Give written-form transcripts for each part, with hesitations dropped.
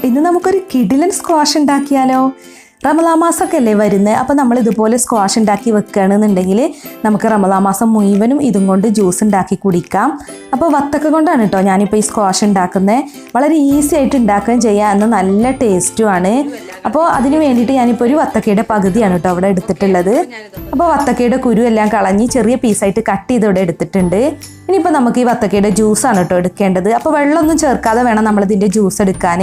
ഇന്ന് നമുക്കൊരു കിടിലൻ സ്ക്വാഷ് ഉണ്ടാക്കിയാലോ. റമദാൻ മാസമൊക്കെ അല്ലേ വരുന്നത്. അപ്പോൾ നമ്മൾ ഇതുപോലെ സ്ക്വാഷ് ഉണ്ടാക്കി വെക്കുകയാണെന്നുണ്ടെങ്കിൽ നമുക്ക് റമദാൻ മാസം മുഴുവനും ഇതും കൊണ്ട് ജ്യൂസ് ഉണ്ടാക്കി കുടിക്കാം. അപ്പോൾ വത്തക്ക കൊണ്ടാണ് കേട്ടോ ഞാനിപ്പോൾ ഈ സ്ക്വാഷ് ഉണ്ടാക്കുന്നത്. വളരെ ഈസി ആയിട്ട് ഉണ്ടാക്കുകയും ചെയ്യാം, എന്നാൽ നല്ല ടേസ്റ്റുമാണ്. അപ്പോൾ അതിന് വേണ്ടിയിട്ട് ഞാനിപ്പോൾ ഒരു വത്തക്കയുടെ പകുതിയാണ് കേട്ടോ അവിടെ എടുത്തിട്ടുള്ളത്. അപ്പോൾ വത്തക്കയുടെ കുരു എല്ലാം കളഞ്ഞ് ചെറിയ പീസായിട്ട് കട്ട് ചെയ്ത് ഇവിടെ എടുത്തിട്ടുണ്ട്. ഇനിയിപ്പോൾ നമുക്ക് ഈ വത്തക്കയുടെ ജ്യൂസാണ് കേട്ടോ എടുക്കേണ്ടത്. അപ്പോൾ വെള്ളമൊന്നും ചേർക്കാതെ വേണം നമ്മളിതിൻ്റെ ജ്യൂസ് എടുക്കാൻ.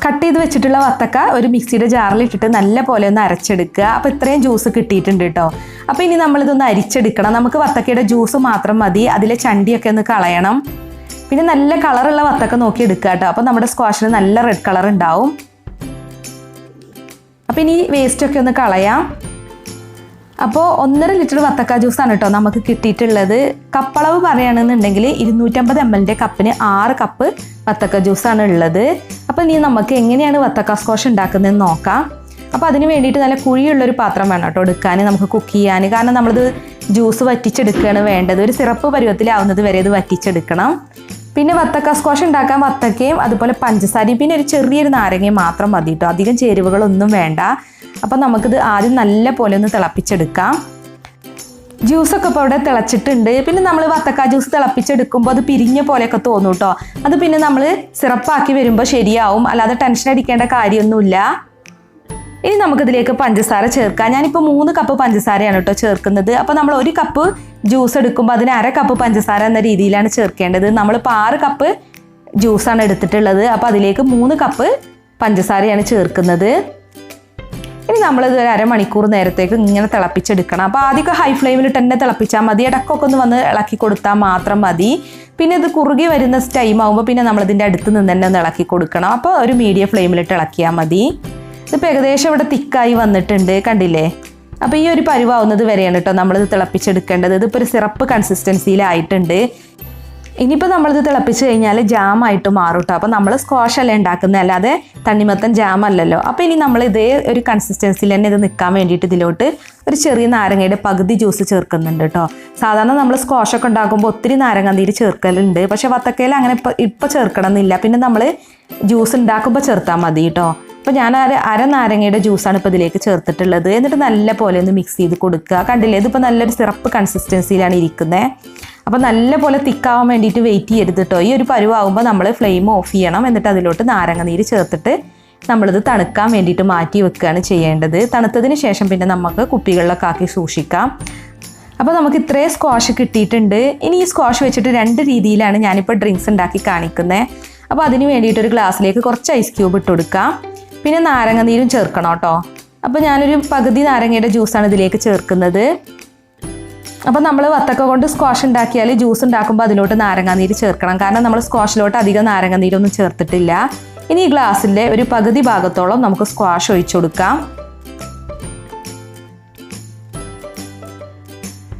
കട്ട് ചെയ്ത് വെച്ചിട്ടുള്ള വത്തക്ക ഒരു മിക്സിയുടെ ജാറിലിട്ടിട്ട് നല്ല പോലെ ഒന്ന് അരച്ചെടുക്കുക. അപ്പോൾ ഇത്രയും ജ്യൂസ് കിട്ടിയിട്ടുണ്ട് കേട്ടോ. അപ്പോൾ ഇനി നമ്മളിതൊന്ന് അരിച്ചെടുക്കണം. നമുക്ക് വത്തക്കയുടെ ജ്യൂസ് മാത്രം മതി, അതിലെ ചണ്ടിയൊക്കെ ഒന്ന് കളയണം. പിന്നെ നല്ല കളറുള്ള വത്തക്ക നോക്കി എടുക്കുക കേട്ടോ. അപ്പോൾ നമ്മുടെ സ്ക്വാഷിന് നല്ല റെഡ് കളർ ഉണ്ടാവും. അപ്പോൾ ഇനി വേസ്റ്റൊക്കെ ഒന്ന് കളയാം. അപ്പോൾ 1.5 ലിറ്റർ വത്തക്ക ജ്യൂസാണ് കേട്ടോ നമുക്ക് കിട്ടിയിട്ടുള്ളത്. കപ്പളവ് പറയുകയാണെന്നുണ്ടെങ്കിൽ 250 ml കപ്പിന് 6 കപ്പ് വത്തക്ക ജ്യൂസാണ് ഉള്ളത്. അപ്പോൾ ഇനി നമുക്ക് എങ്ങനെയാണ് വത്തക്ക സ്ക്വാഷ് ഉണ്ടാക്കുന്നതെന്ന് നോക്കാം. അപ്പോൾ അതിന് വേണ്ടിയിട്ട് നല്ല കുഴിയുള്ളൊരു പാത്രം വേണം കേട്ടോ എടുക്കാൻ, നമുക്ക് കുക്ക് ചെയ്യാൻ. കാരണം നമ്മളിത് ജ്യൂസ് വറ്റിച്ചെടുക്കുകയാണ് വേണ്ടത്. ഒരു സിറപ്പ് പരുവത്തിലാവുന്നത് വരെ ഇത് വറ്റിച്ചെടുക്കണം. പിന്നെ വത്തക്ക സ്ക്വാഷ് ഉണ്ടാക്കാൻ വത്തക്കയും അതുപോലെ പഞ്ചസാരയും പിന്നെ ഒരു ചെറിയൊരു നാരങ്ങയും മാത്രം മതി കേട്ടോ. അധികം ചേരുവകളൊന്നും വേണ്ട. അപ്പോൾ നമുക്കിത് ആദ്യം നല്ല പോലെ ഒന്ന് തിളപ്പിച്ചെടുക്കാം. ജ്യൂസൊക്കെ ഇപ്പോൾ ഇവിടെ തിളച്ചിട്ടുണ്ട്. പിന്നെ നമ്മൾ വത്തക്ക ജ്യൂസ് തിളപ്പിച്ചെടുക്കുമ്പോൾ അത് പിരിഞ്ഞ പോലെയൊക്കെ തോന്നും കേട്ടോ. അത് പിന്നെ നമ്മൾ സിറപ്പാക്കി വരുമ്പോൾ ശരിയാവും, അല്ലാതെ ടെൻഷൻ അടിക്കേണ്ട കാര്യമൊന്നുമില്ല. ഇനി നമുക്കിതിലേക്ക് പഞ്ചസാര ചേർക്കാം. ഞാനിപ്പോൾ 3 കപ്പ് പഞ്ചസാരയാണ് കേട്ടോ ചേർക്കുന്നത്. അപ്പോൾ നമ്മൾ 1 കപ്പ് ജ്യൂസ് എടുക്കുമ്പോൾ അതിന് 1/2 കപ്പ് പഞ്ചസാര എന്ന രീതിയിലാണ് ചേർക്കേണ്ടത്. നമ്മളിപ്പോൾ 6 കപ്പ് ജ്യൂസാണ് എടുത്തിട്ടുള്ളത്. അപ്പോൾ അതിലേക്ക് 3 കപ്പ് പഞ്ചസാരയാണ് ചേർക്കുന്നത്. ഇനി നമ്മളിത് ഒരു അരമണിക്കൂർ നേരത്തേക്ക് ഇങ്ങനെ തിളപ്പിച്ചെടുക്കണം. അപ്പോൾ ആദ്യമൊക്കെ ഹൈ ഫ്ലെയിമിൽ തന്നെ തിളപ്പിച്ചാൽ മതി. ഇടയ്ക്കൊക്കെ ഒന്ന് വന്ന് ഇളക്കി കൊടുത്താൽ മാത്രം മതി. പിന്നെ ഇത് കുറുകി വരുന്ന ടൈം ആകുമ്പോൾ പിന്നെ നമ്മളിതിൻ്റെ അടുത്ത് നിന്ന് തന്നെ ഒന്ന് ഇളക്കി കൊടുക്കണം. അപ്പോൾ ഒരു മീഡിയം ഫ്ലെയിമിലിട്ട് ഇളക്കിയാൽ മതി. ഇതിപ്പോൾ ഏകദേശം ഇവിടെ തിക്കായി വന്നിട്ടുണ്ട്, കണ്ടില്ലേ. അപ്പോൾ ഈ ഒരു പരുവാവുന്നത് വരെയാണ് കേട്ടോ നമ്മളിത് തിളപ്പിച്ചെടുക്കേണ്ടത്. ഇതിപ്പോൾ ഒരു സിറപ്പ് കൺസിസ്റ്റൻസിയിലായിട്ടുണ്ട്. ഇനിയിപ്പോൾ നമ്മളിത് തിളപ്പിച്ച് കഴിഞ്ഞാൽ ജാമായിട്ട് മാറും കേട്ടോ. അപ്പോൾ നമ്മൾ സ്ക്വാഷ് അല്ലേ ഉണ്ടാക്കുന്നത്, അല്ലാതെ തണ്ണിമത്തൻ ജാം അല്ലല്ലോ. അപ്പോൾ ഇനി നമ്മൾ ഇതേ ഒരു കൺസിസ്റ്റൻസിയിൽ തന്നെ ഇത് നിൽക്കാൻ വേണ്ടിയിട്ട് ഇതിലോട്ട് ഒരു ചെറിയ നാരങ്ങയുടെ പകുതി ജ്യൂസ് ചേർക്കുന്നുണ്ട് കേട്ടോ. സാധാരണ നമ്മൾ സ്ക്വാഷൊക്കെ ഉണ്ടാക്കുമ്പോൾ ഒത്തിരി നാരങ്ങാനീര് ചേർക്കലുണ്ട്. പക്ഷേ വത്തക്കയിൽ അങ്ങനെ ഇപ്പോൾ ചേർക്കണം എന്നില്ല. പിന്നെ നമ്മൾ ജ്യൂസ് ഉണ്ടാക്കുമ്പോൾ ചേർത്താൽ മതി കേട്ടോ. അപ്പോൾ ഞാൻ അര നാരങ്ങയുടെ ജ്യൂസാണ് ഇപ്പോൾ ഇതിലേക്ക് ചേർത്തിട്ടുള്ളത്. എന്നിട്ട് നല്ല പോലെ ഒന്ന് മിക്സ് ചെയ്ത് കൊടുക്കുക. കണ്ടില്ലേ, ഇതിപ്പോൾ നല്ലൊരു സിറപ്പ് കൺസിസ്റ്റൻസിയിലാണ് ഇരിക്കുന്നത്. അപ്പോൾ നല്ല പോലെ തിക്കാവാൻ വേണ്ടിയിട്ട് വെയിറ്റ് ചെയ്യരുത് കേട്ടോ. ഈ ഒരു പരുവാകുമ്പോൾ നമ്മൾ ഫ്ലെയിം ഓഫ് ചെയ്യണം. എന്നിട്ട് അതിലോട്ട് നാരങ്ങ നീര് ചേർത്തിട്ട് നമ്മളിത് തണുക്കാൻ വേണ്ടിയിട്ട് മാറ്റി വെക്കുകയാണ് ചെയ്യേണ്ടത്. തണുത്തതിന് ശേഷം പിന്നെ നമുക്ക് കുപ്പികളിലൊക്കെ ആക്കി സൂക്ഷിക്കാം. അപ്പോൾ നമുക്ക് ഇത്രയും സ്ക്വാഷ് കിട്ടിയിട്ടുണ്ട്. ഇനി ഈ സ്ക്വാഷ് വെച്ചിട്ട് 2 രീതിയിലാണ് ഞാനിപ്പോൾ ഡ്രിങ്ക്സ് ഉണ്ടാക്കി കാണിക്കുന്നത്. അപ്പോൾ അതിന് വേണ്ടിയിട്ട് ഒരു ഗ്ലാസ്സിലേക്ക് കുറച്ച് ഐസ് ക്യൂബ് ഇട്ട് കൊടുക്കാം. പിന്നെ നാരങ്ങ നീരും ചേർക്കണം കേട്ടോ. അപ്പോൾ ഞാനൊരു പകുതി നാരങ്ങയുടെ ജ്യൂസാണ് ഇതിലേക്ക് ചേർക്കുന്നത്. അപ്പോൾ നമ്മൾ വത്തക്ക കൊണ്ട് സ്ക്വാഷ് ഉണ്ടാക്കിയാൽ ജ്യൂസ് ഉണ്ടാക്കുമ്പോൾ അതിലോട്ട് നാരങ്ങാനീര് ചേർക്കണം. കാരണം നമ്മൾ സ്ക്വാഷിലോട്ട് അധികം നാരങ്ങാനീരൊന്നും ചേർത്തിട്ടില്ല. ഇനി ഈ ഗ്ലാസ്സിൻ്റെ ഒരു പകുതി ഭാഗത്തോളം നമുക്ക് സ്ക്വാഷ് ഒഴിച്ചു കൊടുക്കാം.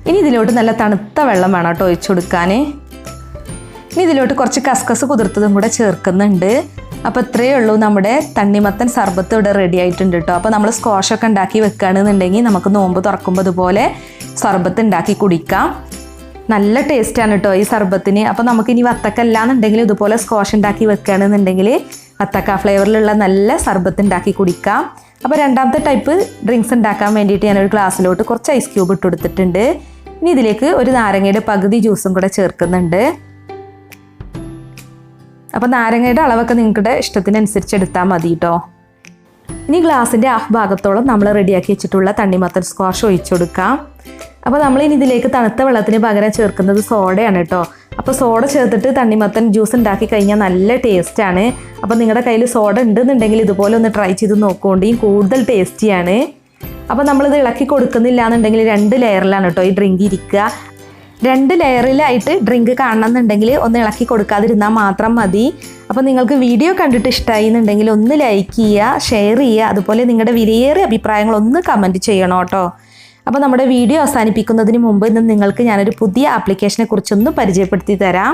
ഇനി ഇതിലോട്ട് നല്ല തണുത്ത വെള്ളം വേണം കേട്ടോ ഒഴിച്ചു കൊടുക്കാൻ. ഇനി ഇതിലോട്ട് കുറച്ച് കസ്കസ് കുതിർത്തതും കൂടെ ചേർക്കുന്നുണ്ട്. അപ്പോൾ ഇത്രയേ ഉള്ളൂ, നമ്മുടെ തണ്ണിമത്തൻ സർബത്ത് ഇവിടെ റെഡി ആയിട്ടുണ്ട് കേട്ടോ. അപ്പോൾ നമ്മൾ സ്ക്വാഷൊക്കെ ഉണ്ടാക്കി വെക്കുകയാണെന്നുണ്ടെങ്കിൽ നമുക്ക് നോമ്പ് തുറക്കുമ്പോൾ ഇതുപോലെ സർബത്ത് ഉണ്ടാക്കി കുടിക്കാം. നല്ല ടേസ്റ്റാണ് കേട്ടോ ഈ സർബത്തിന്. അപ്പോൾ നമുക്കിനി വത്തക്ക അല്ലാന്നുണ്ടെങ്കിൽ ഇതുപോലെ സ്ക്വാഷ് ഉണ്ടാക്കി വെക്കുകയാണെന്നുണ്ടെങ്കിൽ വത്തക്ക ഫ്ലേവറിലുള്ള നല്ല സർബത്ത് ഉണ്ടാക്കി കുടിക്കാം. അപ്പോൾ രണ്ടാമത്തെ ടൈപ്പ് ഡ്രിങ്ക്സ് ഉണ്ടാക്കാൻ വേണ്ടിയിട്ട് ഞാനൊരു ഗ്ലാസ്സിലോട്ട് കുറച്ച് ഐസ് ക്യൂബ് ഇട്ട് കൊടുത്തിട്ടുണ്ട്. ഇനി ഇതിലേക്ക് ഒരു നാരങ്ങയുടെ പകുതി ജ്യൂസും കൂടെ ചേർക്കുന്നുണ്ട്. അപ്പോൾ നാരങ്ങയുടെ അളവൊക്കെ നിങ്ങളുടെ ഇഷ്ടത്തിനനുസരിച്ച് എടുത്താൽ മതി കേട്ടോ. ഇനി ഗ്ലാസിൻ്റെ ഹാഫ് ഭാഗത്തോളം നമ്മൾ റെഡിയാക്കി വെച്ചിട്ടുള്ള തണ്ണിമത്തൻ സ്ക്വാഷ് ഒഴിച്ചു കൊടുക്കാം. അപ്പോൾ നമ്മളിനി ഇതിലേക്ക് തണുത്ത വെള്ളത്തിന് പകരം ചേർക്കുന്നത് സോഡയാണ് കേട്ടോ. അപ്പോൾ സോഡ ചേർത്തിട്ട് തണ്ണിമത്തൻ ജ്യൂസ് ഉണ്ടാക്കി കഴിഞ്ഞാൽ നല്ല ടേസ്റ്റാണ്. അപ്പോൾ നിങ്ങളുടെ കയ്യിൽ സോഡ ഉണ്ടെന്നുണ്ടെങ്കിൽ ഇതുപോലെ ഒന്ന് ട്രൈ ചെയ്ത് നോക്കുകൊണ്ടേയും കൂടുതൽ ടേസ്റ്റിയാണ്. അപ്പോൾ നമ്മളിത് ഇളക്കി കൊടുക്കുന്നില്ല എന്നുണ്ടെങ്കിൽ 2 ലെയറിലാണ് കേട്ടോ ഈ ഡ്രിങ്ക് ഇരിക്കുക. 2 ലെയറിലായിട്ട് ഡ്രിങ്ക് കാണണമെന്നുണ്ടെങ്കിൽ ഒന്ന് ഇളക്കി കൊടുക്കാതിരുന്നാൽ മാത്രം മതി. അപ്പോൾ നിങ്ങൾക്ക് വീഡിയോ കണ്ടിട്ട് ഇഷ്ടമായി എന്നുണ്ടെങ്കിൽ ഒന്ന് ലൈക്ക് ചെയ്യുക, ഷെയർ ചെയ്യുക, അതുപോലെ നിങ്ങളുടെ വിലയേറിയ അഭിപ്രായങ്ങളൊന്ന് കമൻറ്റ് ചെയ്യണം കേട്ടോ. അപ്പോൾ നമ്മുടെ വീഡിയോ അവസാനിപ്പിക്കുന്നതിന് മുമ്പ് ഇന്ന് നിങ്ങൾക്ക് ഞാനൊരു പുതിയ ആപ്ലിക്കേഷനെ കുറിച്ചൊന്ന് പരിചയപ്പെടുത്തി തരാം.